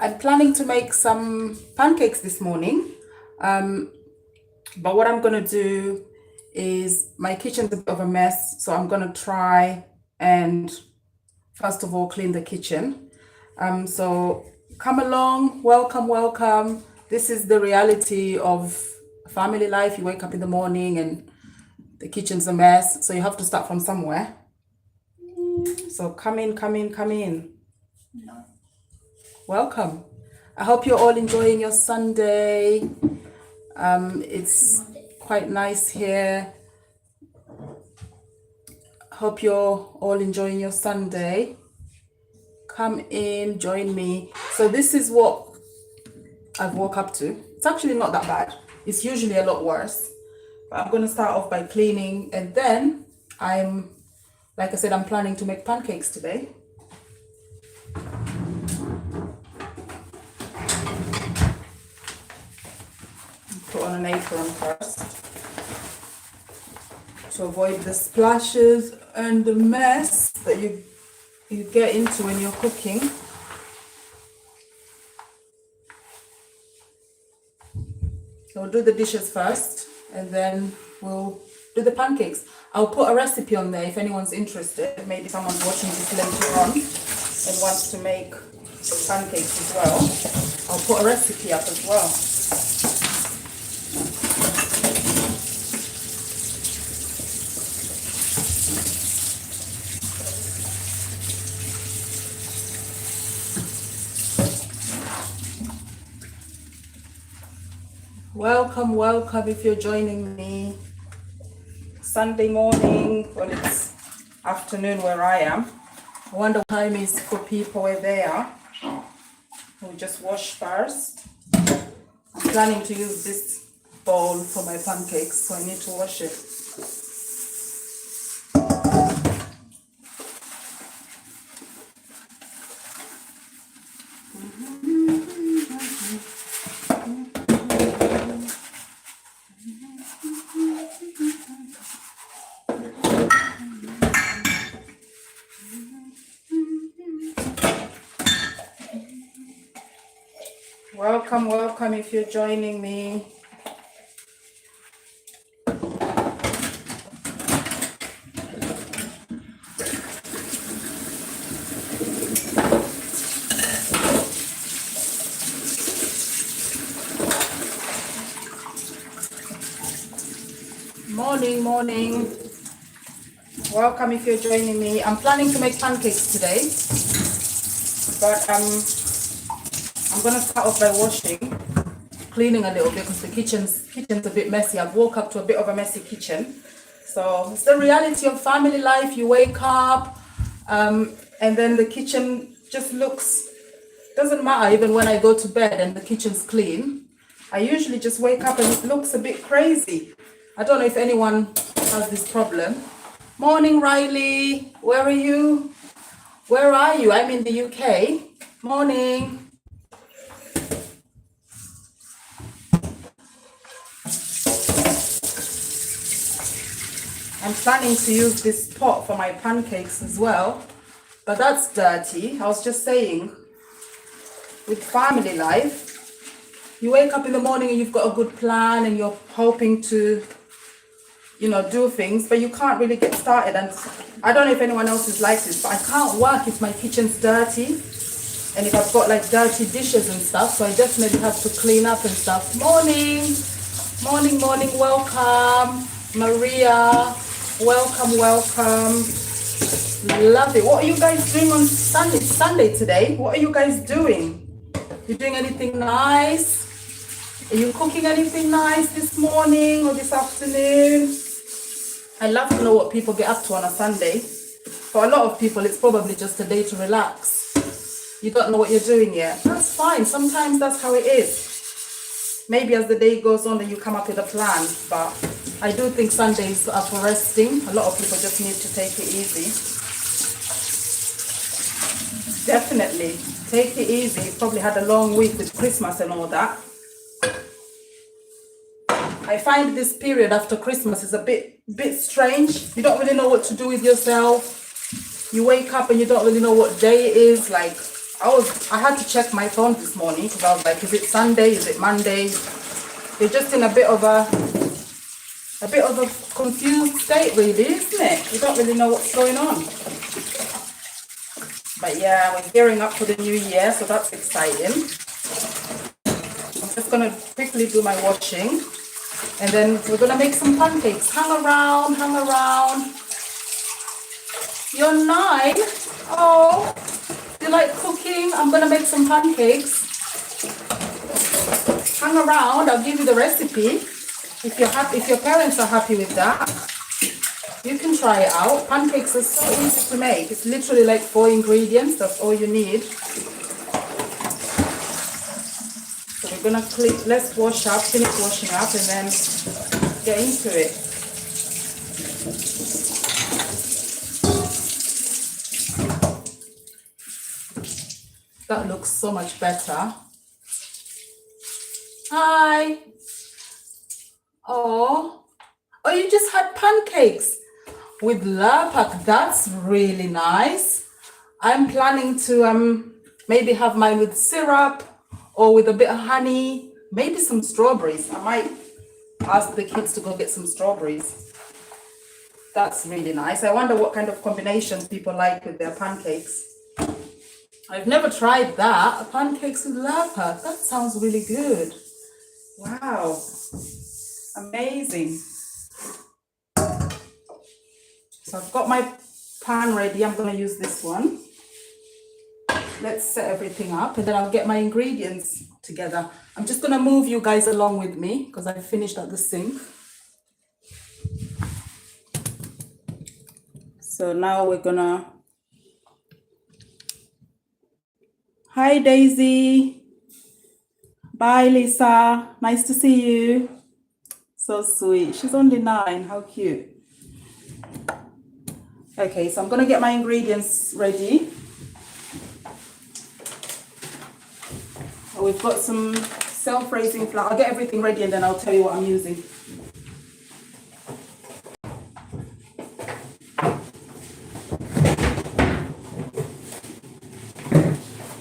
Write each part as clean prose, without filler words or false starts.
I'm planning to make some pancakes this morning. But what I'm going to do is my kitchen's a bit of a mess. So I'm going to try and first of all clean the kitchen. So come along, welcome, welcome. This is the reality of family life. You wake up in the morning and the kitchen's a mess. So you have to start from somewhere. So come in, come in, come in. Welcome. I hope you're all enjoying your Sunday. It's quite nice here. Hope you're all enjoying your Sunday. Come in, join me. So this is what I've woke up to. It's actually not that bad. It's usually a lot worse. But I'm going to start off by cleaning, and then like I said, I'm planning to make pancakes today. Put on an apron first to avoid the splashes and the mess that you get into when you're cooking. So we'll do the dishes first, and then we'll do the pancakes. I'll put a recipe on there if anyone's interested. Maybe someone's watching this later on and wants to make pancakes as well. I'll put a recipe up as well. Welcome, welcome if you're joining me. Sunday morning, well, it's afternoon where I am. I wonder what time is for people where they are. We'll just wash first. I'm planning to use this bowl for my pancakes, so I need to wash it. Welcome, welcome if you're joining me. Morning, morning. Welcome if you're joining me. I'm planning to make pancakes today, but I'm gonna start off by cleaning a little bit because the kitchen's a bit messy. I've woke up to a bit of a messy kitchen. So it's the reality of family life. You wake up and then the kitchen just doesn't matter even when I go to bed and the kitchen's clean. I usually just wake up and it looks a bit crazy. I don't know if anyone has this problem. Morning, Riley. Where are you? Where are you? I'm in the UK. Morning. I'm planning to use this pot for my pancakes as well, but that's dirty. I was just saying, with family life, you wake up in the morning and you've got a good plan and you're hoping to, do things, but you can't really get started. And I don't know if anyone else is like this, but I can't work if my kitchen's dirty and if I've got like dirty dishes and stuff, so I definitely have to clean up and stuff. Morning, morning, morning, welcome. Maria. Welcome, welcome. Love it. What are you guys doing on Sunday? It's Sunday today. What are you guys doing? You doing anything nice? Are you cooking anything nice this morning or this afternoon? I love to know what people get up to on a Sunday. For a lot of people, it's probably just a day to relax. You don't know what you're doing yet. That's fine. Sometimes that's how it is. Maybe as the day goes on, then you come up with a plan, but I do think Sundays are for resting. A lot of people just need to take it easy. Definitely, take it easy. You probably had a long week with Christmas and all that. I find this period after Christmas is a bit strange. You don't really know what to do with yourself. You wake up and you don't really know what day it is. Like, I had to check my phone this morning because I was like, is it Sunday? Is it Monday? You're just in a bit of a confused state, really, isn't it? You don't really know what's going on. But yeah, we're gearing up for the new year, so that's exciting. I'm just gonna quickly do my washing, and then we're gonna make some pancakes. Hang around, hang around. You're 9. Oh, you like cooking? I'm gonna make some pancakes. Hang around, I'll give you the recipe. If you're happy, if your parents are happy with that, you can try it out. Pancakes are so easy to make. It's literally like 4 ingredients. That's all you need. So we're gonna let's wash up, finish washing up, and then get into it. That looks so much better. Hi. Oh, you just had pancakes with lapak. That's really nice. I'm planning to maybe have mine with syrup or with a bit of honey, maybe some strawberries. I might ask the kids to go get some strawberries. That's really nice. I wonder what kind of combinations people like with their pancakes. I've never tried that. Pancakes with lapak. That sounds really good. Wow. Amazing. So I've got my pan ready. I'm going to use this one. Let's set everything up and then I'll get my ingredients together. I'm just going to move you guys along with me because I finished at the sink. So now we're going to... Hi, Daisy. Bye, Lisa. Nice to see you. So sweet. She's only 9. How cute. Okay, so I'm going to get my ingredients ready. We've got some self-raising flour. I'll get everything ready and then I'll tell you what I'm using.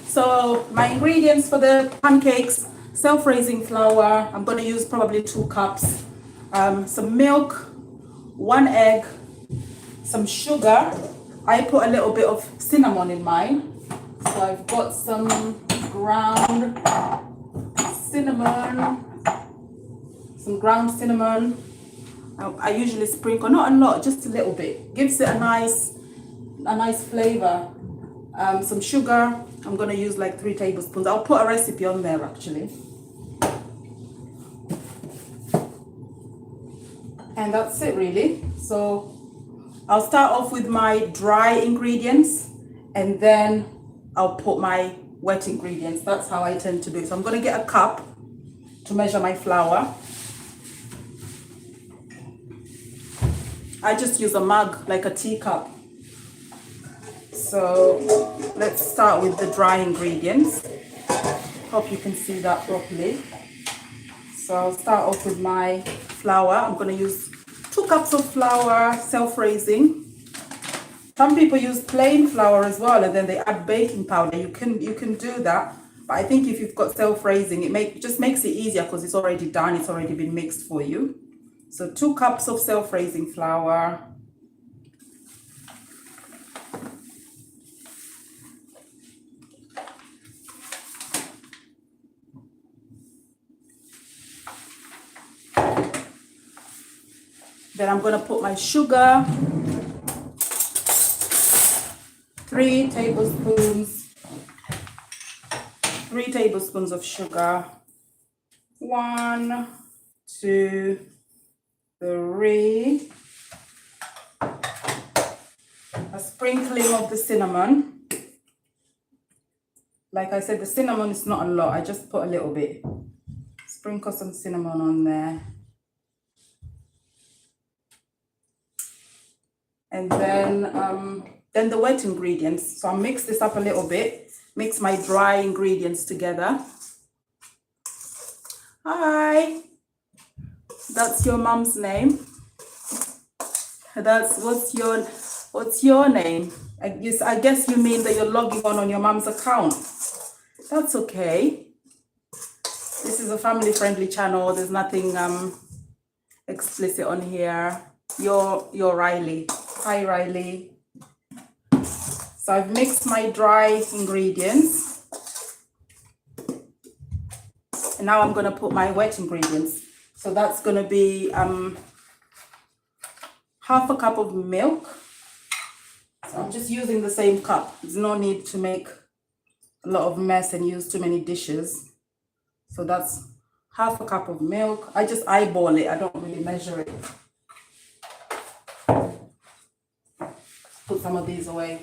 So my ingredients for the pancakes: self-raising flour. I'm going to use probably 2 cups. Some milk, 1 egg, some sugar. I put a little bit of cinnamon in mine. So I've got some ground cinnamon, I usually sprinkle, not a lot, just a little bit. Gives it a nice flavor. Some sugar. I'm going to use like 3 tablespoons. I'll put a recipe on there actually. And that's it really. So I'll start off with my dry ingredients and then I'll put my wet ingredients. That's how I tend to do it. So I'm going to get a cup to measure my flour. I just use a mug, like a teacup. So let's start with the dry ingredients. Hope you can see that properly. So I'll start off with my flour. I'm going to use 2 cups of flour, self-raising. Some people use plain flour as well, and then they add baking powder. You can do that, but I think if you've got self-raising, it just makes it easier because it's already done. It's already been mixed for you. So 2 cups of self-raising flour. Then I'm going to put my sugar, 3 tablespoons of sugar, 1, 2, 3, a sprinkling of the cinnamon. Like I said, the cinnamon is not a lot, I just put a little bit. Sprinkle some cinnamon on there. And then the wet ingredients. So I'll mix this up a little bit, mix my dry ingredients together. Hi, that's your mom's name. What's your name? I guess you mean that you're logging on your mom's account. That's okay. This is a family-friendly channel. There's nothing explicit on here. You're Riley. Hi, Riley. So I've mixed my dry ingredients. And now I'm going to put my wet ingredients. So that's going to be half a cup of milk. So I'm just using the same cup. There's no need to make a lot of mess and use too many dishes. So that's half a cup of milk. I just eyeball it. I don't really measure it. Put some of these away.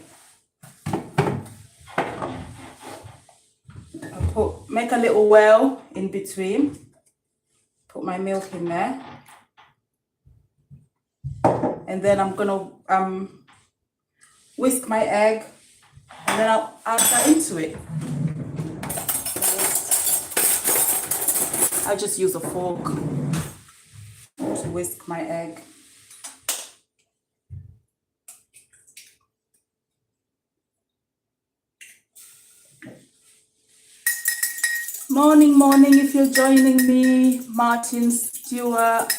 Make a little well in between. Put my milk in there. And then I'm gonna whisk my egg, and then I'll add that into it. I'll just use a fork to whisk my egg. Morning, morning, if you're joining me, Martin, Stewart.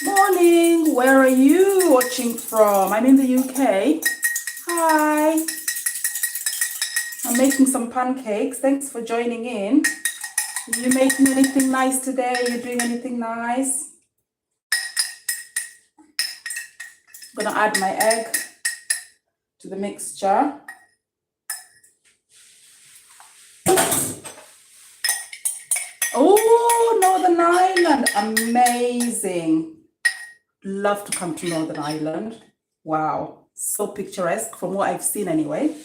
Morning, where are you watching from? I'm in the UK. Hi. I'm making some pancakes. Thanks for joining in. Are you making anything nice today? Are you doing anything nice? I'm gonna add my egg to the mixture. Oh, Northern Ireland, amazing. Love to come to Northern Ireland. Wow, so picturesque from what I've seen anyway.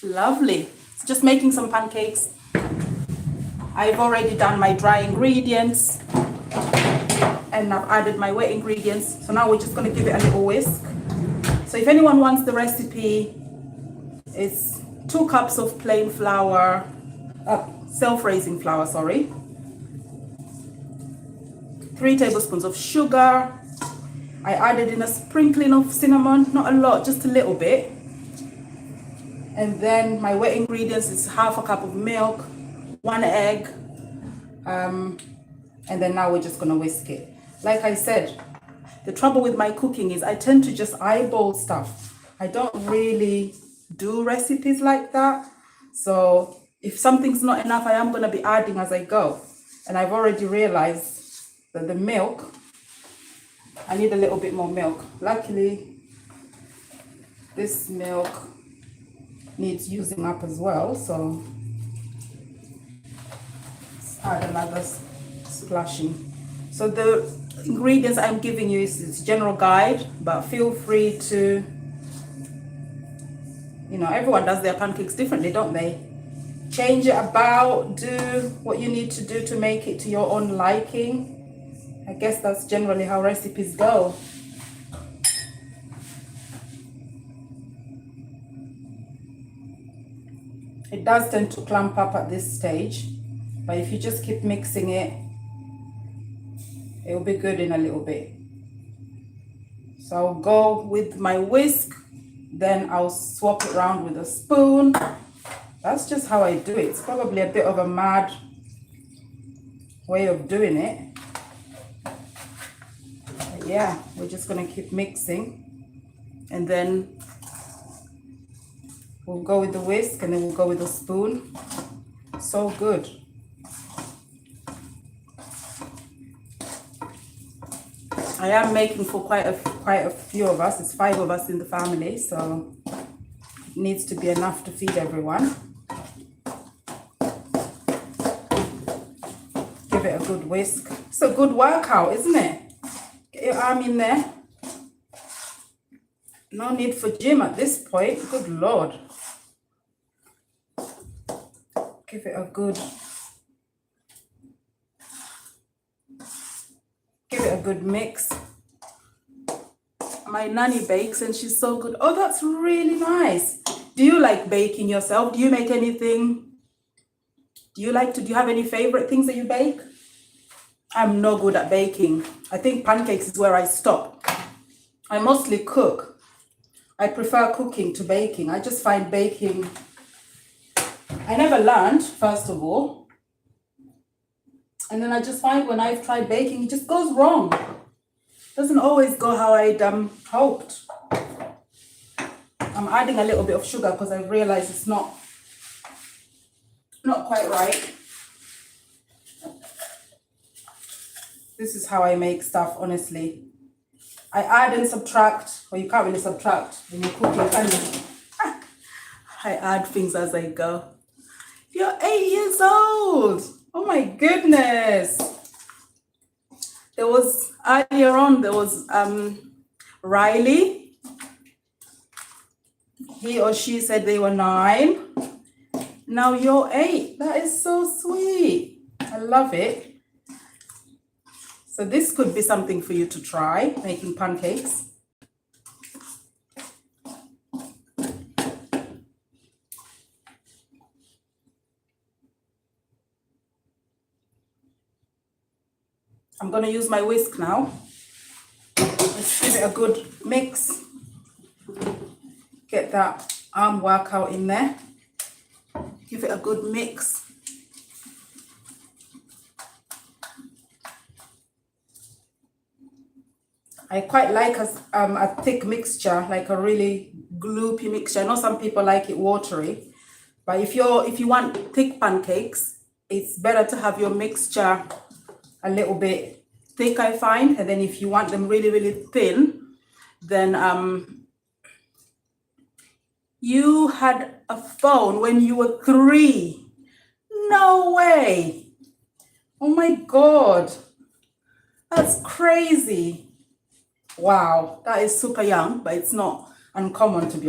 Lovely. Just making some pancakes. I've already done my dry ingredients and I've added my wet ingredients. So now we're just going to give it a little whisk. So if anyone wants the recipe, it's 2 cups of plain flour, self-raising flour, sorry. 3 tablespoons of sugar. I added in a sprinkling of cinnamon, not a lot, just a little bit. And then my wet ingredients is half a cup of milk, 1 egg, and then now we're just gonna whisk it. Like I said, the trouble with my cooking is I tend to just eyeball stuff. I don't really do recipes like that. So if something's not enough, I am gonna be adding as I go. And I've already realized that the milk, I need a little bit more milk. Luckily, this milk needs using up as well, so let's add another splashing. So the ingredients I'm giving you is general guide, but feel free to, you know, everyone does their pancakes differently, don't they? Change it about, do what you need to do to make it to your own liking. I guess that's generally how recipes go. It does tend to clump up at this stage, but if you just keep mixing it, it'll be good in a little bit. So I'll go with my whisk, then I'll swap it around with a spoon. That's just how I do it. It's probably a bit of a mad way of doing it. But yeah, we're just gonna keep mixing, and then we'll go with the whisk, and then we'll go with the spoon. So good. I am making for quite a few of us. It's 5 of us in the family, so it needs to be enough to feed everyone. Give it a good whisk. It's a good workout, isn't it? Get your arm in there. No need for gym at this point. Good Lord. Give it a good mix. My nanny bakes and she's so good. Oh, that's really nice. Do you like baking yourself? Do you make anything? Do you have any favorite things that you bake? I'm no good at baking. I think pancakes is where I stop. I mostly cook. I prefer cooking to baking. I just find baking, I never learned, first of all. And then I just find when I've tried baking, it just goes wrong. Doesn't always go how I'd hoped. I'm adding a little bit of sugar because I realize it's not quite right. This is how I make stuff, honestly. I add and subtract, or you can't really subtract when you're cooking, can you? I add things as I go. You're 8 years old. Oh my goodness. There was, earlier on, there was Riley. He or she said they were 9. Now you're 8. That is so sweet. I love it. So this could be something for you to try, making pancakes. I'm going to use my whisk now. Let's give it a good mix. Get that arm workout in there. Give it a good mix. I quite like a thick mixture, like a really gloopy mixture. I know some people like it watery, but if you want thick pancakes, it's better to have your mixture a little bit thick, I find. And then if you want them really, really thin, then you had a phone when you were 3. No way. Oh my God. That's crazy. Wow, that is super young, but it's not uncommon to be honest.